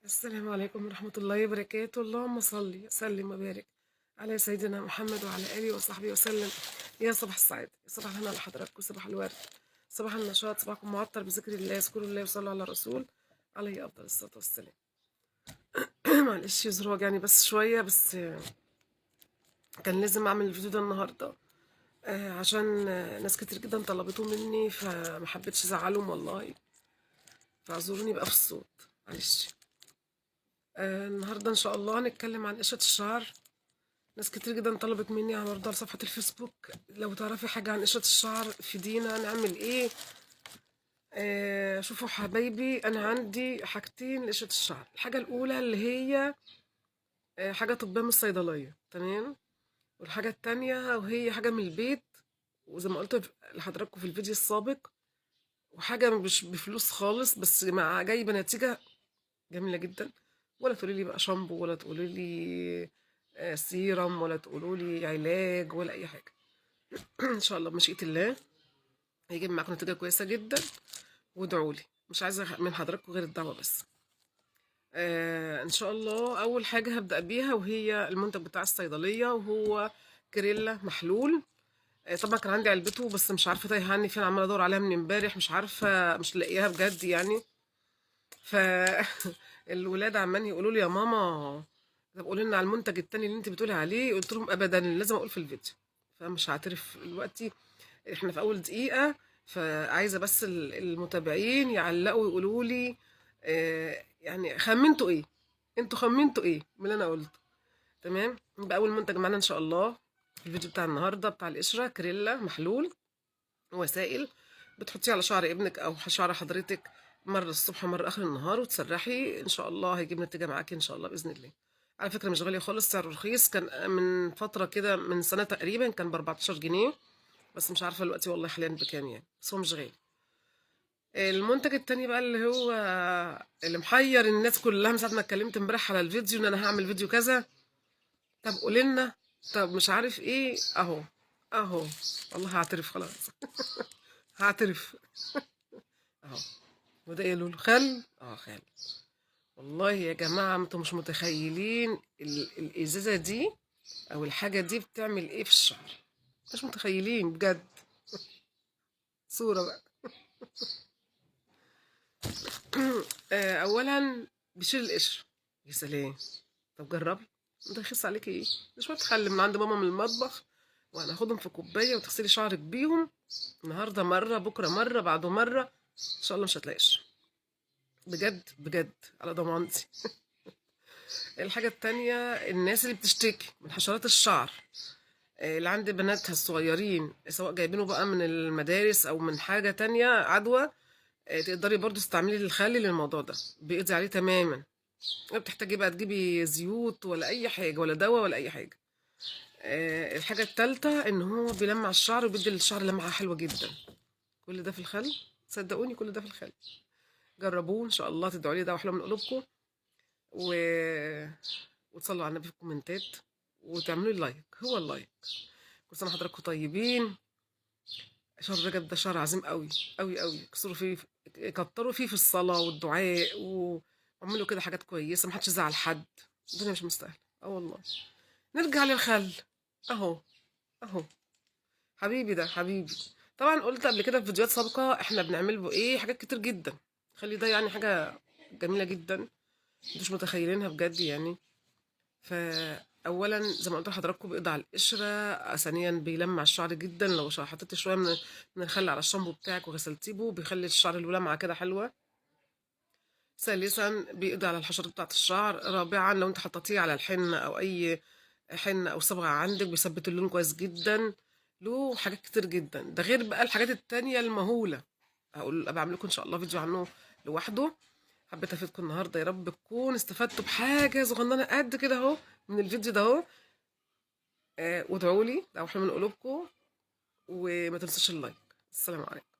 السلام عليكم ورحمة الله وبركاته. اللهم صل وسلم وبارك على سيدنا محمد وعلى آله وصحبه وسلم. يا صباح السعادة، يا صباح الهنا لحضراتكم، صباح الورد، صباح النشاط، صباحكم معطر بذكر الله، اذكروا الله وصلوا على الرسول عليه أفضل الصلاة والسلام. معلش يزور وجعني بس شوية، بس كان لازم أعمل الفيديو ده النهاردة عشان ناس كتير جدا طلبته مني، فما حبيتش أزعلهم والله، فاعذروني بقى في الصوت، معلش. النهاردة إن شاء الله هنتكلم عن قشرة الشعر. ناس كتير جدا طلبت مني على برضه على صفحة الفيسبوك لو تعرفي حاجة عن قشرة الشعر فيدينا نعمل ايه. شوفوا حبايبي، انا عندي حاجتين لقشرة الشعر. الحاجة الاولى اللي هي حاجة طبية من الصيدلية، تمام. والحاجة التانية وهي حاجة من البيت، وزي ما قلت لحضراتكم في الفيديو السابق، وحاجة مش بفلوس خالص، بس مع جايبة نتيجة جميلة جدا. ولا تقولي لي بقى شامبو، ولا تقولي لي سيرم، ولا تقولوا لي علاج، ولا اي حاجة. ان شاء الله بمشيئة الله هيجيب معاكم نتيجة كويسة جدا، وادعوا لي. مش عايزة من حضراتكم غير الدعوة بس. ان شاء الله اول حاجة هبدأ بيها وهي المنتج بتاع الصيدلية، وهو كريلا محلول. طبعا كان عندي علبته بس مش عارفة تايهة عني فين، عمالة ادور عليها من امبارح، مش عارفة، مش لاقيها بجد يعني. ف الولاد عمالين يقولوا لي يا ماما، طب قولي لنا على المنتج التاني اللي انت بتقولي عليه. قلت لهم ابدا، لازم اقول في الفيديو، فمش هعترف دلوقتي، احنا في اول دقيقة. فعايزة بس المتابعين يعلقوا ويقولوا لي يعني خمنتوا ايه، انتوا خمنتوا ايه من اللي انا قلته. تمام. يبقى اول منتج معانا ان شاء الله في الفيديو بتاع النهارده بتاع القشره كريلا محلول وسائل. بتحطيه على شعر ابنك او شعر حضرتك مره الصبح ومره اخر النهار، وتسرحي، ان شاء الله هيجيب نتيجه معاكي ان شاء الله باذن الله. على فكره مش غاليه خالص، سعره رخيص. كان من فتره كده، من سنه تقريبا، كان ب 14 جنيه، بس مش عارفة دلوقتي والله حاليا بكام يعني، بس هو مش غالي. المنتج التاني بقى اللي هو اللي محير الناس كلها من ساعة ما اتكلمت امبارح على الفيديو ان انا هعمل فيديو كذا. طب قولي لنا، طب مش عارف ايه، اهو اهو. والله هعترف خلاص. هعترف. اهو. وده ايه لولو؟ خل. خل. والله يا جماعة انتوا مش متخيلين الازازة دي او الحاجة دي بتعمل ايه في الشعر، مش متخيلين بجد. صورة بقى. اولا بيشيل القشر. يا سلام. طب جربي. انت هيخس عليكي ايه؟ ده شويه خل من عند ماما من المطبخ، وهناخدهم في كوبايه وتغسلي شعرك بيهم. النهارده مره، بكره مره، بعده مره، ان شاء الله مش هتلاقي قشر. بجد بجد على ضمانتي. الحاجه التانية، الناس اللي بتشتكي من حشرات الشعر، اللي عند بناتها الصغيرين، سواء جايبينه بقى من المدارس او من حاجه تانية عدوى، تقدري برضو تستعملي الخل للموضوع ده، بيقضي عليه تماما. ما بتحتاجي بقى تجيبي زيوت ولا اي حاجه ولا دواء ولا اي حاجه. الحاجه التالتة ان هو بيلمع الشعر وبيدي للشعر لمعه حلوه جدا. كل ده في الخل، صدقوني كل ده في الخل. جربوه ان شاء الله، تدعوا لي دعوه حلوه من قلوبكم، و... وتصلوا على النبي في الكومنتات، وتعملوا لي لايك، هو اللايك. كل سنه حضراتكم طيبين. شهر رجب ده شهر عظيم قوي قوي قوي، كسروا فيه، كتروا فيه في الصلاه والدعاء، واعملوا كده حاجات كويسه، محدش يزعل حد. الدنيا مش مستاهله. والله. نرجع للخل. اهو اهو. حبيبي ده حبيبي. طبعا قلت قبل كده في فيديوهات سابقة احنا بنعمل له ايه حاجات كتير جدا. خلي ده يعني حاجة جميلة جدا، مش متخيلينها بجد يعني. فأولا زي ما قلت لحضراتكم بيقضي على القشرة، ثانيا بيلمع الشعر جدا. لو حطيت شوية من الخل على الشامبو بتاعك وغسلتيه بيه، بيخلي الشعر له لمعة كده حلوة. ثالثا بيقضي على الحشرات بتاعة الشعر. رابعا لو انت حطيتيه على الحنة او اي حنة او صبغة عندك، بيثبت اللون كويس جدا. له حاجات كتير جدا، ده غير بقى الحاجات التانية المهولة. هقول ابقى اعمل لكم ان شاء الله فيديو عنه لوحده. حبيت افيدكم النهارده، يا رب تكونوا استفدتوا بحاجة صغننة قد كده اهو من الفيديو ده اهو. وادعوا لي لو حلو من قلوبكم، وما تنسوش اللايك. السلام عليكم.